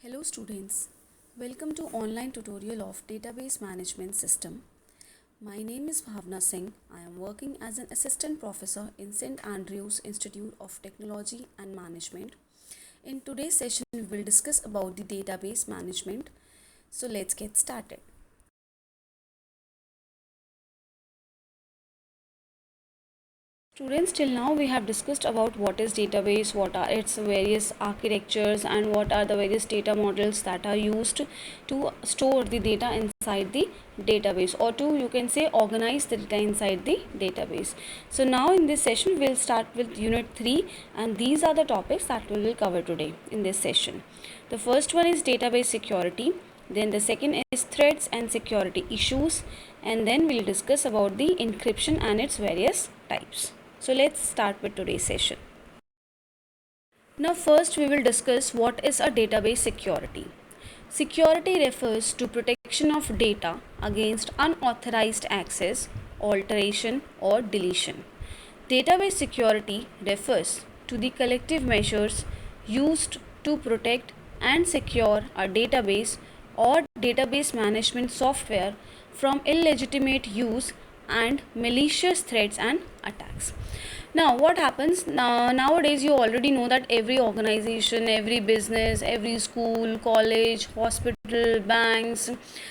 Hello students, welcome to online tutorial of database management system. My name is Bhavna Singh. I am working as an assistant professor in St. Andrews Institute of Technology and Management. In today's session, we will discuss about the database management. So let's get started. Students, till now we have discussed about what is database, what are its various architectures and what are the various data models that are used to store the data inside the database, or to, you can say, organize the data inside the database. So now in this session we'll start with unit 3, and these are the topics that we will cover today in this session. The first one is database security, then the second is threats and security issues, and then we'll discuss about the encryption and its various types. So let's start with today's session. Now first we will discuss what is a database security. Security refers to protection of data against unauthorized access, alteration or deletion. Database security refers to the collective measures used to protect and secure a database or database management software from illegitimate use and malicious threats and attacks. Now what happens nowadays, you already know that every organization, every business, every school, college, hospital, banks,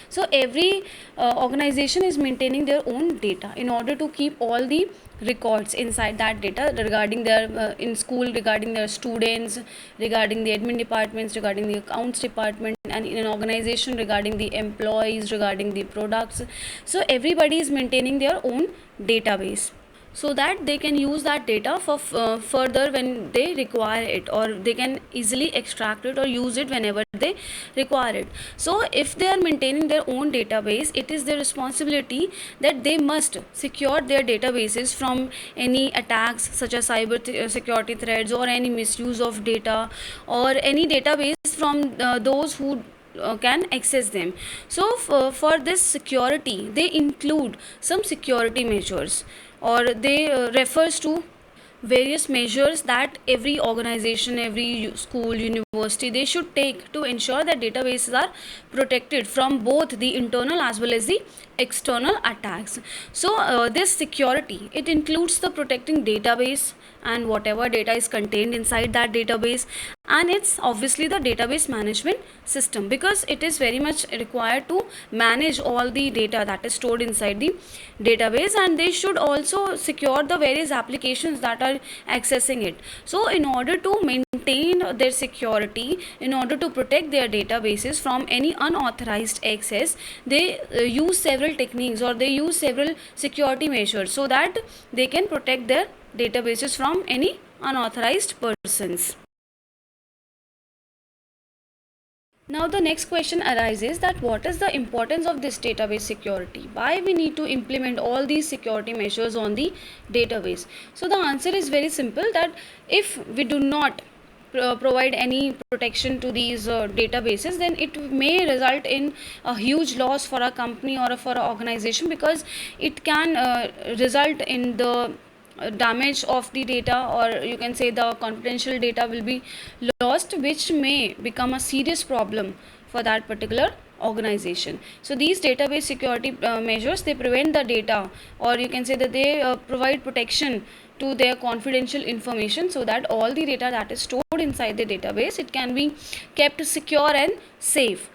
so every organization is maintaining their own data in order to keep all the records inside that data regarding their in school, regarding their students, regarding the admin departments, regarding the accounts department, and in an organization regarding the employees, regarding the products. So everybody is maintaining their own database so that they can use that data for further when they require it, or they can easily extract it or use it whenever they require it. So if they are maintaining their own database, it is their responsibility that they must secure their databases from any attacks such as cyber security threats, or any misuse of data, or any database from those who can access them. So for this security, they include some security measures, or they refers to various measures that every organization, every school, university, they should take to ensure that databases are protected from both the internal as well as the external attacks. So this security, it includes the protecting database and whatever data is contained inside that database, and it's obviously the database management system, because it is very much required to manage all the data that is stored inside the database, and they should also secure the various applications that are accessing it. So in order to maintain their security, in order to protect their databases from any unauthorized access, they use several techniques, or they use several security measures so that they can protect their databases from any unauthorized persons. Now the next question arises that what is the importance of this database security? Why we need to implement all these security measures on the database? So the answer is very simple, that if we do not provide any protection to these databases, then it may result in a huge loss for a company or for an organization, because it can result in the damage of the data, or you can say the confidential data will be lost, which may become a serious problem for that particular organization. So these database security measures, they prevent the data, or you can say that they provide protection to their confidential information, so that all the data that is stored inside the database, it can be kept secure and safe.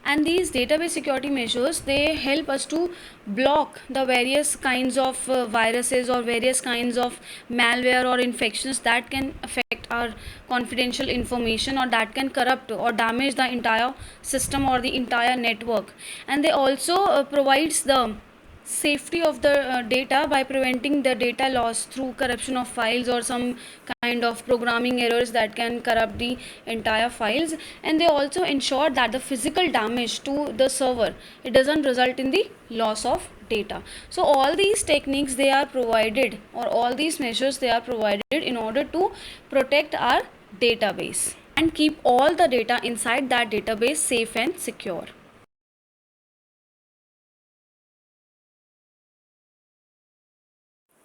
And these database security measures, they help us to block the various kinds of viruses, or various kinds of malware or infections that can affect our confidential information, or that can corrupt or damage the entire system or the entire network. And they also provides the safety of the data by preventing the data loss through corruption of files, or some kind of programming errors that can corrupt the entire files. And they also ensure that the physical damage to the server, it doesn't result in the loss of data. So all these techniques, they are provided, or all these measures, they are provided in order to protect our database and keep all the data inside that database safe and secure.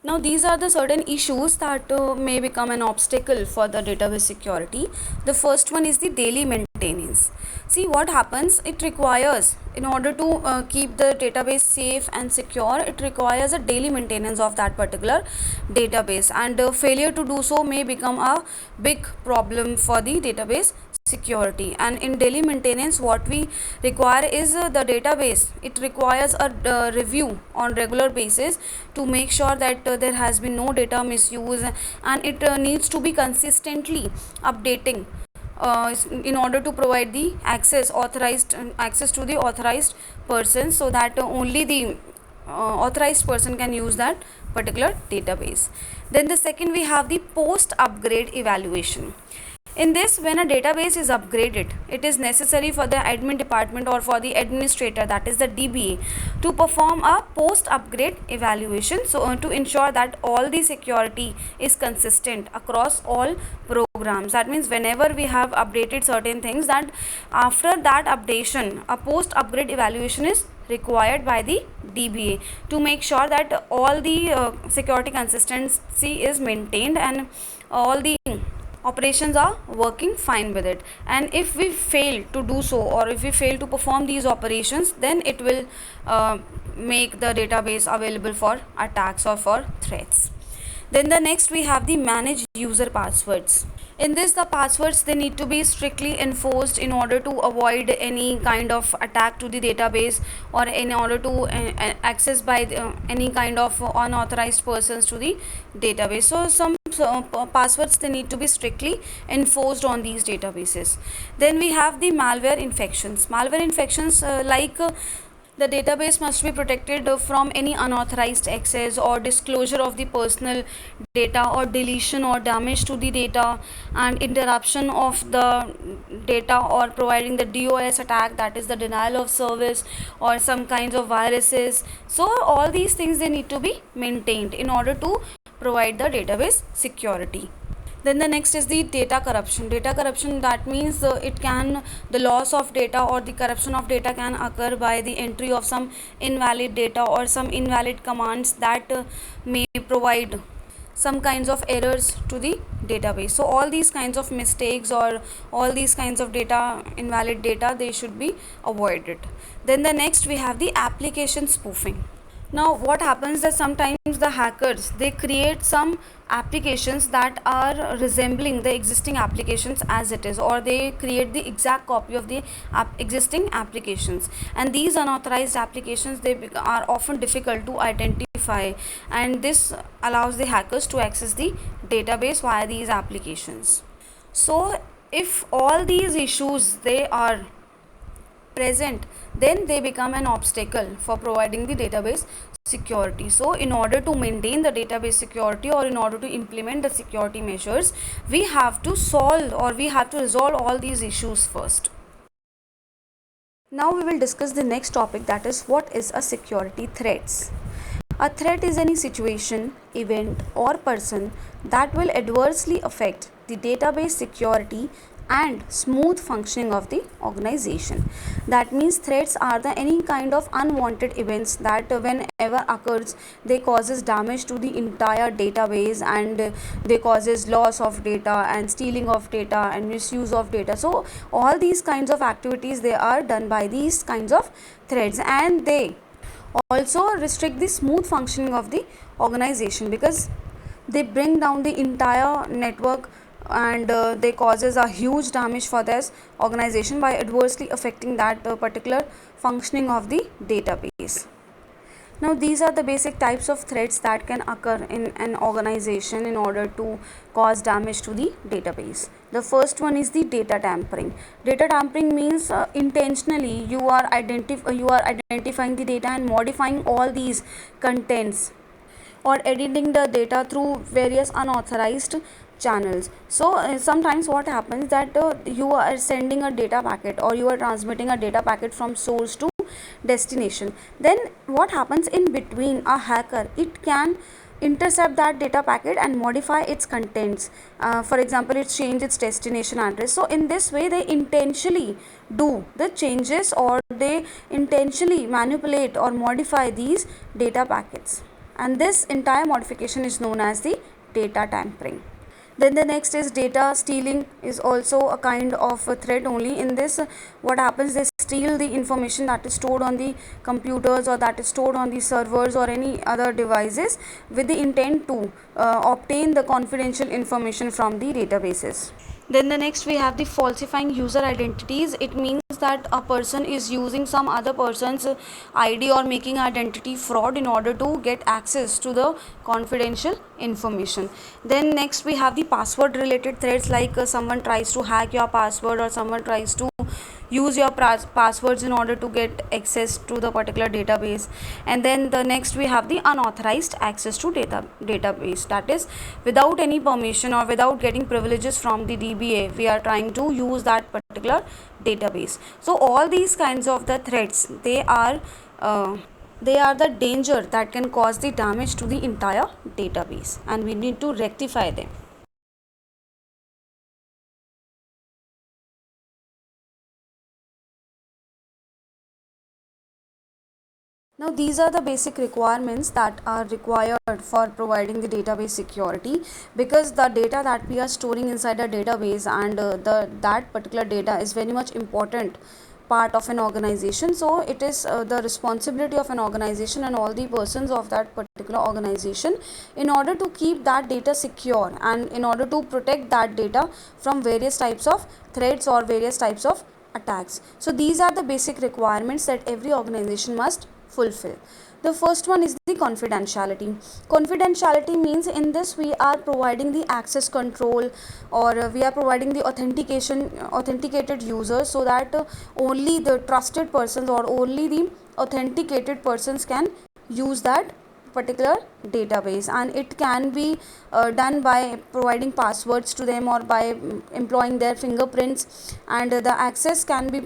Now these are the certain issues that may become an obstacle for the database security. The first one is the daily maintenance. maintenance. See what happens, it requires, in order to keep the database safe and secure, it requires a daily maintenance of that particular database, and failure to do so may become a big problem for the database security. And in daily maintenance, what we require is the database, it requires a review on regular basis to make sure that there has been no data misuse, and it needs to be consistently updating in order to provide the access to the authorized person, so that only the authorized person can use that particular database. Then the second, we have the post upgrade evaluation. In this, when a database is upgraded, it is necessary for the admin department or for the administrator, that is the DBA, to perform a post upgrade evaluation, so to ensure that all the security is consistent across all programs. That means whenever we have updated certain things, that after that updation, a post upgrade evaluation is required by the DBA to make sure that all the security consistency is maintained and all the operations are working fine with it. And if we fail to do so, or if we fail to perform these operations, then it will make the database available for attacks or for threats. Then the next, we have the manage user passwords. In this, the passwords, they need to be strictly enforced in order to avoid any kind of attack to the database, or in order to access by any kind of unauthorized persons to the database. So some passwords, they need to be strictly enforced on these databases. Then we have the malware infections. Malware infections, the database must be protected from any unauthorized access or disclosure of the personal data, or deletion or damage to the data, and interruption of the data, or providing the DOS attack, that is the denial of service, or some kinds of viruses. So all these things, they need to be maintained in order to provide the database security. Then the next is the data corruption. Data corruption, that means the loss of data or the corruption of data can occur by the entry of some invalid data or some invalid commands that may provide some kinds of errors to the database. So all these kinds of mistakes or all these kinds of invalid data, they should be avoided. Then the next, we have the application spoofing. Now what happens, that sometimes the hackers, they create some applications that are resembling the existing applications as it is, or they create the exact copy of the existing applications, and these unauthorized applications, they are often difficult to identify, and this allows the hackers to access the database via these applications. So if all these issues, they are present, then they become an obstacle for providing the database security. So in order to maintain the database security, or in order to implement the security measures, we have to solve, or we have to resolve all these issues first. Now we will discuss the next topic, that is, what is a security threats. A threat is any situation, event, or person that will adversely affect the database security and smooth functioning of the organization. That means threats are any kind of unwanted events that whenever occurs, they causes damage to the entire database, and they causes loss of data and stealing of data and misuse of data. So all these kinds of activities, they are done by these kinds of threats, and they also restrict the smooth functioning of the organization, because they bring down the entire network, and they causes a huge damage for this organization by adversely affecting that particular functioning of the database. Now these are the basic types of threats that can occur in an organization in order to cause damage to the database. The first one is the data tampering. Data tampering means intentionally you are identifying the data and modifying all these contents, or editing the data through various unauthorized channels. So sometimes what happens, that you are sending a data packet, or you are transmitting a data packet from source to destination. Then what happens, in between, a hacker, it can intercept that data packet and modify its contents. For example, it change its destination address. So in this way, they intentionally do the changes, or they intentionally manipulate or modify these data packets, and this entire modification is known as the data tampering. Then the next is data stealing is also a kind of a threat only. In this, what happens, they steal the information that is stored on the computers or that is stored on the servers or any other devices with the intent to obtain the confidential information from the databases. Then the next we have the falsifying user identities. It means that a person is using some other person's ID or making identity fraud in order to get access to the confidential information. Then next we have the password related threats, like someone tries to hack your password or someone tries to use your passwords in order to get access to the particular database. And then the next we have the unauthorized access to database, that is without any permission or without getting privileges from the DBA we are trying to use that particular database. So all these kinds of the threats, they are the danger that can cause the damage to the entire database, and we need to rectify them. Now these are the basic requirements that are required for providing the database security, because the data that we are storing inside a database and that particular data is very much important part of an organization. So it is the responsibility of an organization and all the persons of that particular organization in order to keep that data secure and in order to protect that data from various types of threats or various types of attacks. So these are the basic requirements that every organization must fulfill. The first one is the confidentiality. Confidentiality means in this we are providing the access control, or we are providing the authenticated users, so that only the trusted persons or only the authenticated persons can use that particular database, and it can be done by providing passwords to them or by employing their fingerprints, and the access can be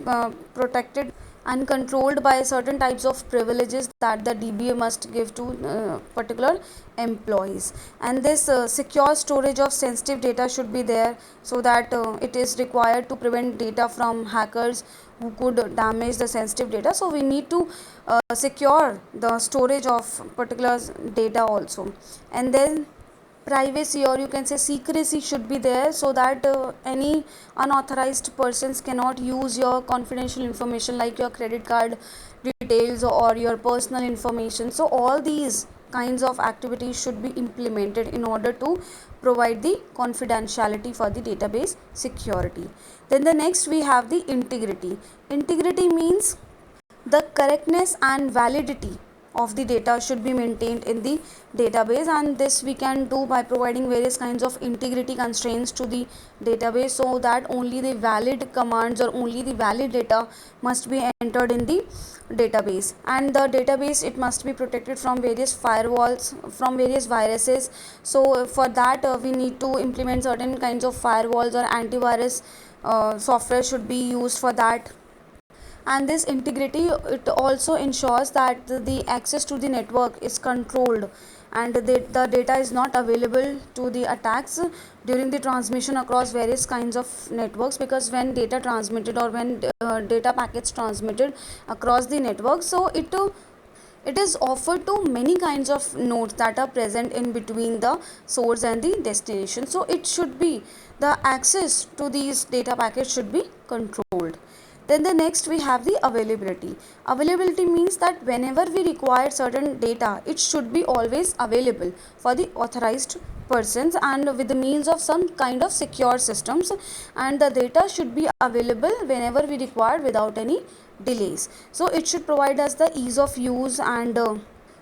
protected and controlled by certain types of privileges that the DBA must give to particular employees. And this secure storage of sensitive data should be there, so that it is required to prevent data from hackers who could damage the sensitive data. So we need to secure the storage of particular data also. And then privacy, or you can say secrecy, should be there, so that any unauthorized persons cannot use your confidential information like your credit card details or your personal information. So all these kinds of activities should be implemented in order to provide the confidentiality for the database security. Then the next we have the integrity. Integrity means the correctness and validity of the data should be maintained in the database, and this we can do by providing various kinds of integrity constraints to the database, so that only the valid commands or only the valid data must be entered in the database. And the database, it must be protected from various firewalls, from various viruses. So for that we need to implement certain kinds of firewalls or antivirus software should be used for that. And this integrity, it also ensures that the access to the network is controlled, and the data is not available to the attacks during the transmission across various kinds of networks, because when data transmitted or when data packets transmitted across the network, so it is offered to many kinds of nodes that are present in between the source and the destination. So it should be, the access to these data packets should be controlled. Then the next we have the availability. Availability means that whenever we require certain data, it should be always available for the authorized persons and with the means of some kind of secure systems, and the data should be available whenever we require without any delays. So it should provide us the ease of use, and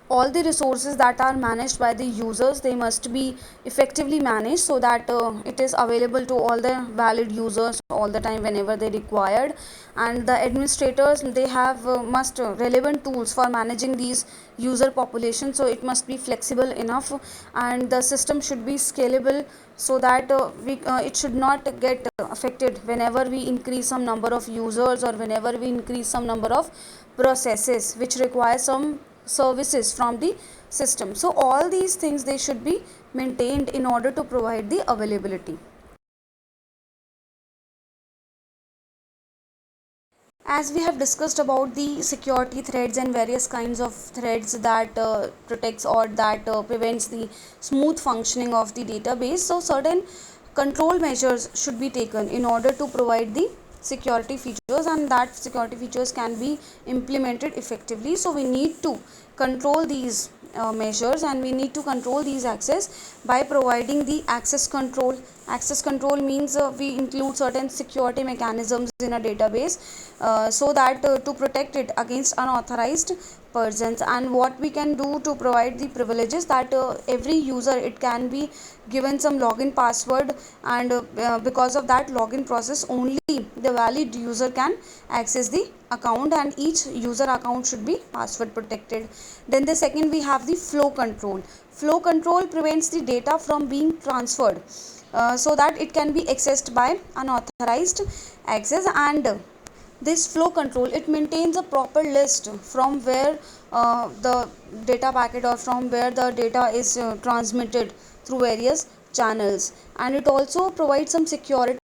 all the resources that are managed by the users, they must be effectively managed, so that it is available to all the valid users all the time whenever they required. And the administrators, they have must relevant tools for managing these user population, so it must be flexible enough, and the system should be scalable, so that it should not get affected whenever we increase some number of users or whenever we increase some number of processes which require some services from the system. So all these things, they should be maintained in order to provide the availability. As we have discussed about the security threats and various kinds of threats that protects or that prevents the smooth functioning of the database, so certain control measures should be taken in order to provide the security features, and that security features can be implemented effectively. So we need to control these measures, and we need to control these access by providing the access control. Access control means we include certain security mechanisms in a database so that to protect it against unauthorized persons. And what we can do to provide the privileges, that every user, it can be given some login password, and because of that login process only the valid user can access the account, and each user account should be password protected. Then the second, we have the flow control. Flow control prevents the data from being transferred so that it can be accessed by unauthorized access. And this flow control, it maintains a proper list from where the data packet, or from where the data is transmitted through various channels, and it also provides some security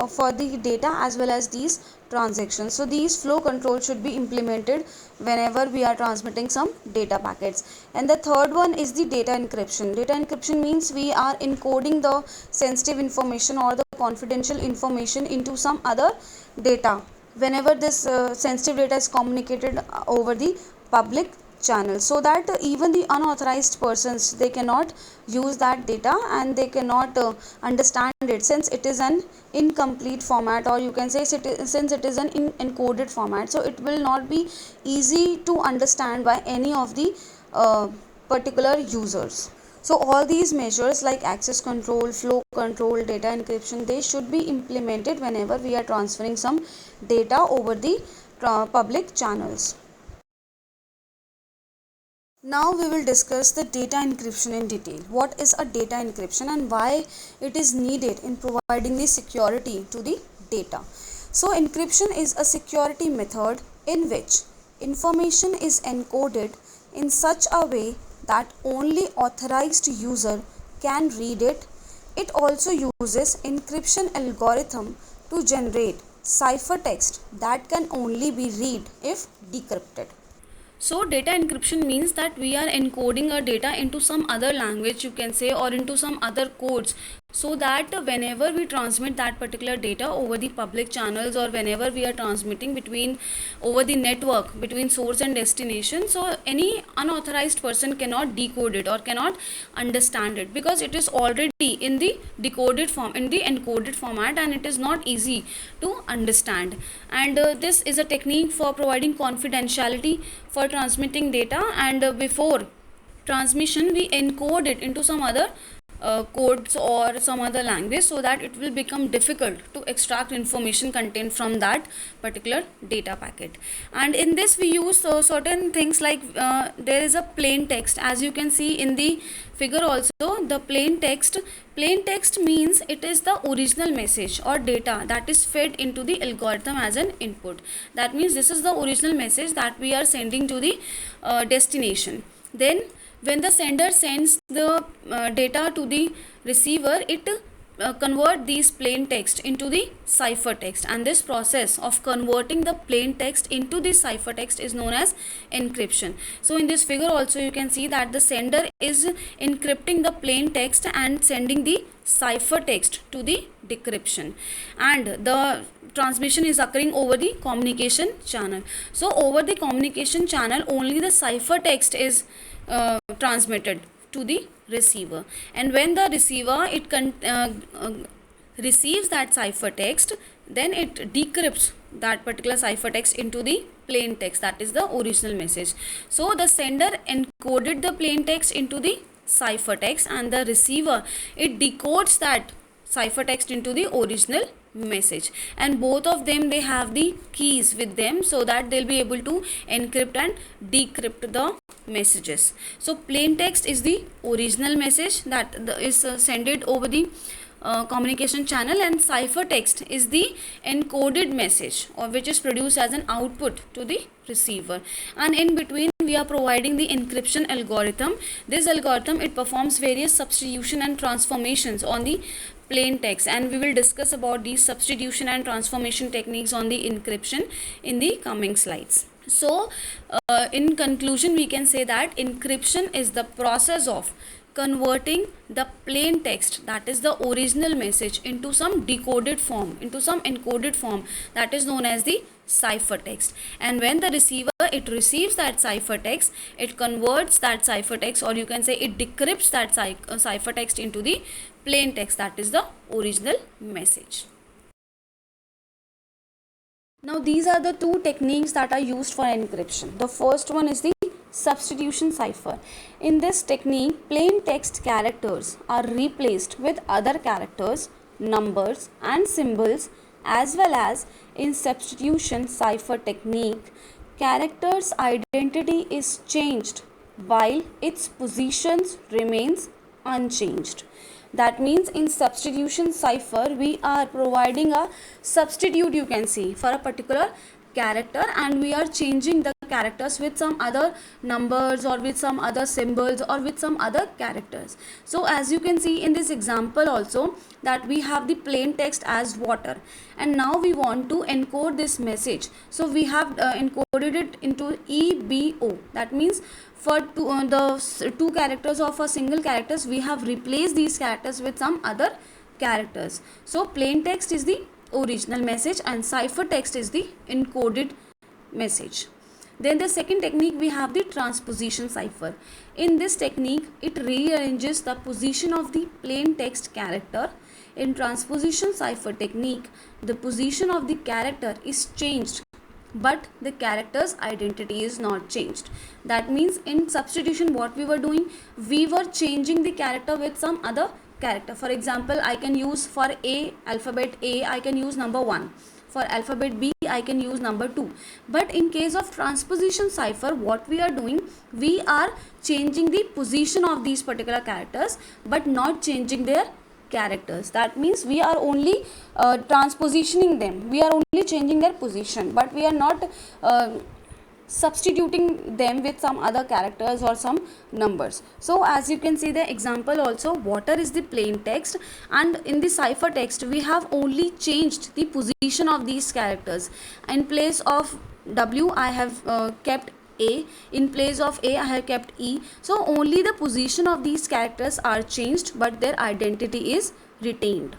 for the data as well as these transactions. So these flow control should be implemented whenever we are transmitting some data packets. And the third one is the data encryption. Data encryption means we are encoding the sensitive information or the confidential information into some other data whenever this sensitive data is communicated over the public channel, so that even the unauthorized persons, they cannot use that data, and they cannot understand it, since it is an incomplete format, or you can say since it is an encoded format. So it will not be easy to understand by any of the particular users. So all these measures like access control, flow control, data encryption, they should be implemented whenever we are transferring some data over the public channels. Now we will discuss the data encryption in detail. What is a data encryption and why it is needed in providing the security to the data. So encryption is a security method in which information is encoded in such a way that only authorized user can read it. It also uses encryption algorithm to generate ciphertext that can only be read if decrypted. So data encryption means that we are encoding our data into some other language, you can say, or into some other codes, so that whenever we transmit that particular data over the public channels, or whenever we are transmitting between over the network between source and destination, so any unauthorized person cannot decode it or cannot understand it, because it is already in the decoded form, in the encoded format, and it is not easy to understand. And this is a technique for providing confidentiality for transmitting data, and before transmission we encode it into some other codes or some other language, so that it will become difficult to extract information contained from that particular data packet. And in this we use certain things like there is a plain text, as you can see in the figure also. The plain text means it is the original message or data that is fed into the algorithm as an input. That means this is the original message that we are sending to the destination. Then when the sender sends the data to the receiver, it convert these plain text into the ciphertext, and this process of converting the plain text into the ciphertext is known as encryption. So in this figure also you can see that the sender is encrypting the plain text and sending the ciphertext to the decryption, and the transmission is occurring over the communication channel. So over the communication channel only the ciphertext is transmitted to the receiver, and when the receiver receives that ciphertext, then it decrypts that particular ciphertext into the plain text, that is the original message. So the sender encoded the plain text into the ciphertext, and the receiver, it decodes that ciphertext into the original message, and both of them, they have the keys with them, so that they'll be able to encrypt and decrypt the messages. So plain text is the original message that is sent over the communication channel, and ciphertext is the encoded message, or which is produced as an output to the receiver. And in between we are providing the encryption algorithm. This algorithm, it performs various substitution and transformations on the plain text, and we will discuss about these substitution and transformation techniques on the encryption in the coming slides. So in conclusion we can say that encryption is the process of converting the plain text, that is the original message, into some decoded form, into some encoded form, that is known as the ciphertext. And when the receiver, it receives that ciphertext, it converts that ciphertext, or you can say it decrypts that ciphertext into the plain text, that is the original message. Now these are the two techniques that are used for encryption. The first one is the substitution cipher. In this technique, plain text characters are replaced with other characters, numbers and symbols, as well as in substitution cipher technique, character's identity is changed while its positions remains unchanged. That means in substitution cipher, we are providing a substitute, you can see, for a particular character, and we are changing the characters with some other numbers or with some other symbols or with some other characters. So as you can see in this example also, that we have the plain text as water, and now we want to encode this message. So we have encoded it into EBO. That means for the two characters of a single characters, we have replaced these characters with some other characters. So plain text is the original message and ciphertext is the encoded message. Then the second technique, we have the transposition cipher. In this technique, it rearranges the position of the plain text character. In transposition cipher technique, the position of the character is changed, but the character's identity is not changed. That means in substitution, what we were doing, we were changing the character with some other character. For example, I can use for A, alphabet A, I can use number 1. For alphabet B, I can use number 2. But in case of transposition cipher, what we are doing, we are changing the position of these particular characters, but not changing their characters. That means we are only transpositioning them. We are only changing their position, but we are not substituting them with some other characters or some numbers. So as you can see the example also, water is the plain text, and in the ciphertext we have only changed the position of these characters. In place of W, I have kept A. In place of A, I have kept E. So only the position of these characters are changed, but their identity is retained.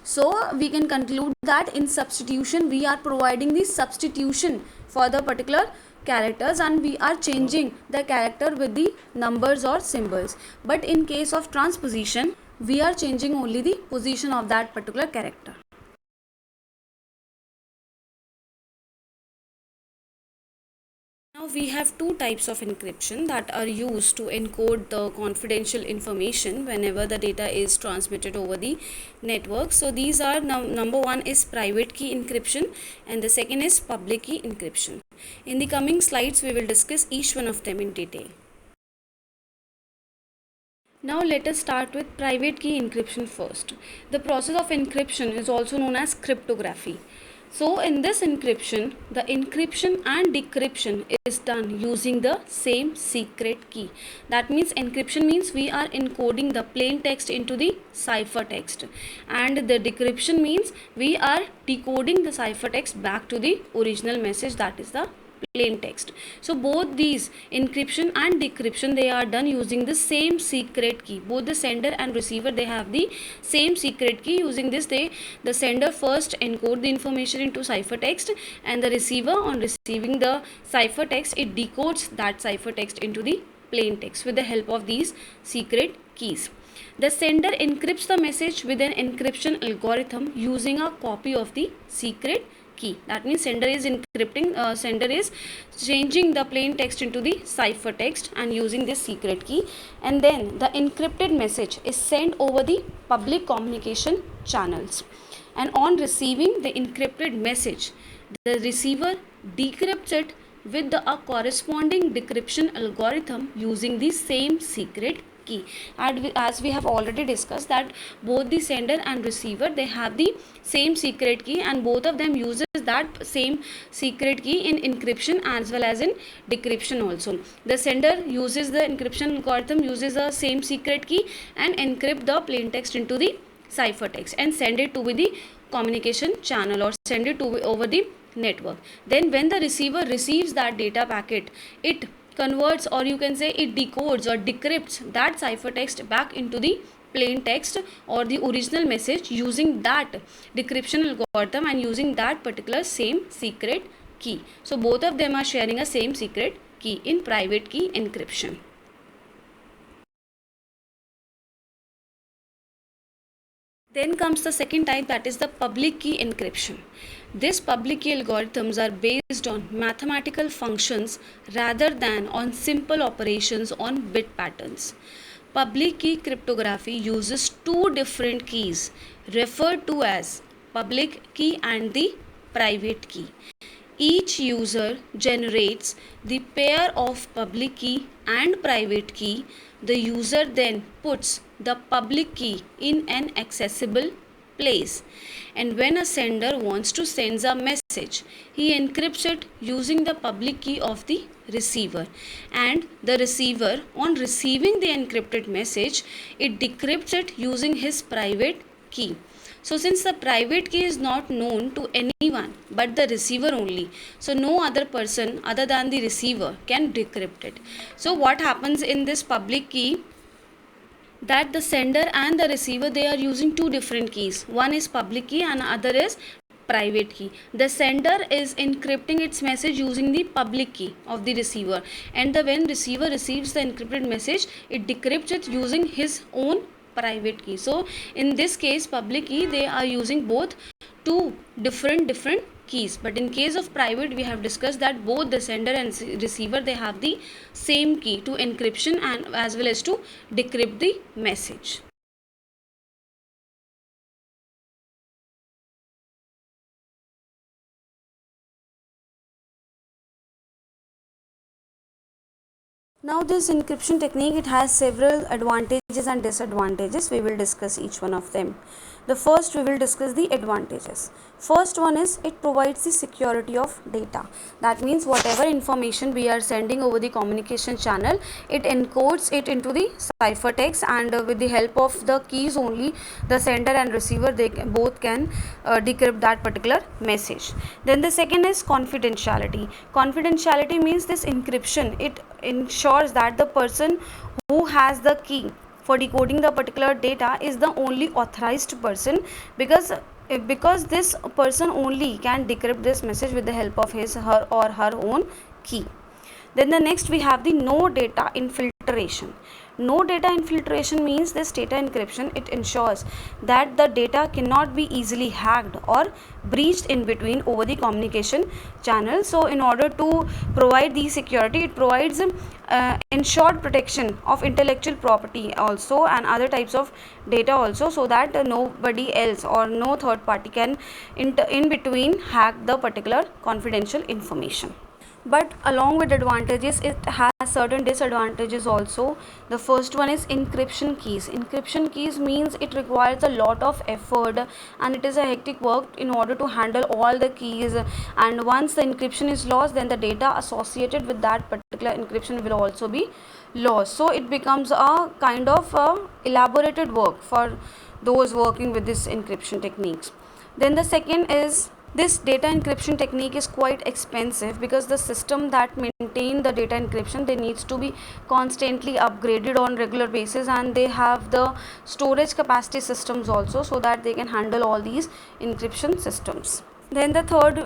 So we can conclude that in substitution, we are providing the substitution for the particular characters, and we are changing the character with the numbers or symbols. But in case of transposition, we are changing only the position of that particular character. Now we have two types of encryption that are used to encode the confidential information whenever the data is transmitted over the network. So these are, number one is private key encryption and the second is public key encryption. In the coming slides, we will discuss each one of them in detail. Now let us start with private key encryption first. The process of encryption is also known as cryptography. So in this encryption, the encryption and decryption is done using the same secret key. That means encryption means we are encoding the plain text into the ciphertext, and the decryption means we are decoding the ciphertext back to the original message, that is the plain text. So both these encryption and decryption, they are done using the same secret key. Both the sender and receiver, they have the same secret key. Using this, the sender first encode the information into ciphertext, and the receiver, on receiving the ciphertext, it decodes that ciphertext into the plain text with the help of these secret keys. The sender encrypts the message with an encryption algorithm using a copy of the secret key. That means sender is encrypting, sender is changing the plain text into the ciphertext and using this secret key, and then the encrypted message is sent over the public communication channels, and on receiving the encrypted message, the receiver decrypts it with a corresponding decryption algorithm using the same secret key. And as we have already discussed that both the sender and receiver, they have the same secret key, and both of them uses that same secret key in encryption as well as in decryption also. The sender uses the encryption algorithm, uses the same secret key and encrypt the plain text into the ciphertext and send it to the communication channel or send it to over the network. Then when the receiver receives that data packet, it converts, or you can say it decodes or decrypts that ciphertext back into the plain text or the original message using that decryption algorithm and using that particular same secret key. So both of them are sharing a same secret key in private key encryption. Then comes the second type, that is the public key encryption. These public key algorithms are based on mathematical functions rather than on simple operations on bit patterns. Public key cryptography uses two different keys referred to as public key and the private key. Each user generates the pair of public key and private key. The user then puts the public key in an accessible place, and when a sender wants to send a message, he encrypts it using the public key of the receiver, and the receiver, on receiving the encrypted message, it decrypts it using his private key. So since the private key is not known to anyone but the receiver only, so no other person other than the receiver can decrypt it. So what happens in this public key, that the sender and the receiver, they are using two different keys. One is public key and other is private key. The sender is encrypting its message using the public key of the receiver, and when receiver receives the encrypted message, it decrypts it using his own private key. So in this case, public key, they are using both two different keys, but in case of private, we have discussed that both the sender and receiver, they have the same key to encryption and as well as to decrypt the message. Now this encryption technique, it has several advantages and disadvantages. We will discuss each one of them. The first, we will discuss the advantages. First one is it provides the security of data. That means whatever information we are sending over the communication channel, it encodes it into the ciphertext, and with the help of the keys only, the sender and receiver, they both can decrypt that particular message. Then the second is confidentiality. Confidentiality means this encryption, it ensures that the person who has the key for decoding the particular data is the only authorized person, because this person only can decrypt this message with the help of his, her or her own key. Then the next, we have the no data infiltration. No data infiltration means this data encryption, it ensures that the data cannot be easily hacked or breached in between over the communication channel. So in order to provide the security, it provides ensured protection of intellectual property also and other types of data also, so that nobody else or no third party can in between hack the particular confidential information. But along with advantages, it has certain disadvantages also. The first one is encryption keys. Encryption keys means it requires a lot of effort, and it is a hectic work in order to handle all the keys, and once the encryption is lost, then the data associated with that particular encryption will also be lost. So it becomes a kind of elaborated work for those working with this encryption techniques. Then the second is, this data encryption technique is quite expensive, because the system that maintain the data encryption, they needs to be constantly upgraded on regular basis, and they have the storage capacity systems also, so that they can handle all these encryption systems. Then the third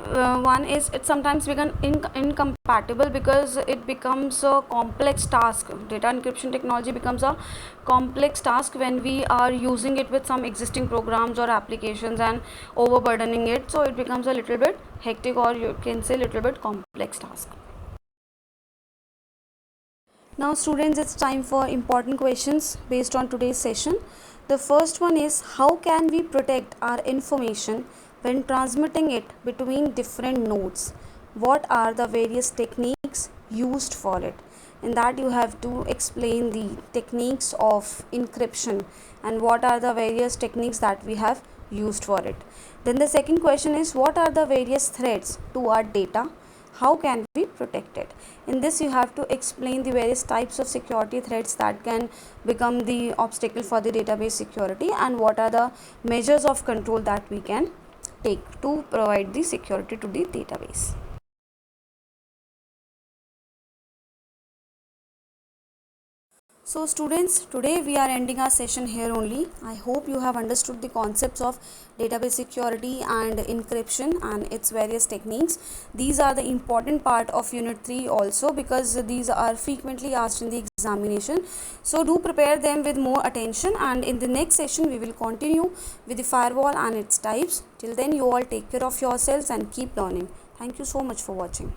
one is, it sometimes become incompatible, because it becomes a complex task. Data encryption technology becomes a complex task when we are using it with some existing programs or applications and overburdening it, so it becomes a little bit hectic, or you can say little bit complex task. Now students, it's time for important questions based on today's session. The first one is, how can we protect our information when transmitting it between different nodes? What are the various techniques used for it? In that you have to explain the techniques of encryption and what are the various techniques that we have used for it. Then the second question is, what are the various threats to our data? How can we protect it? In this you have to explain the various types of security threats that can become the obstacle for the database security, and what are the measures of control that we can take to provide the security to the database. So students, today we are ending our session here only. I hope you have understood the concepts of database security and encryption and its various techniques. These are the important part of unit 3 also, because these are frequently asked in the examination. So do prepare them with more attention, and in the next session we will continue with the firewall and its types. Till then, you all take care of yourselves and keep learning. Thank you so much for watching.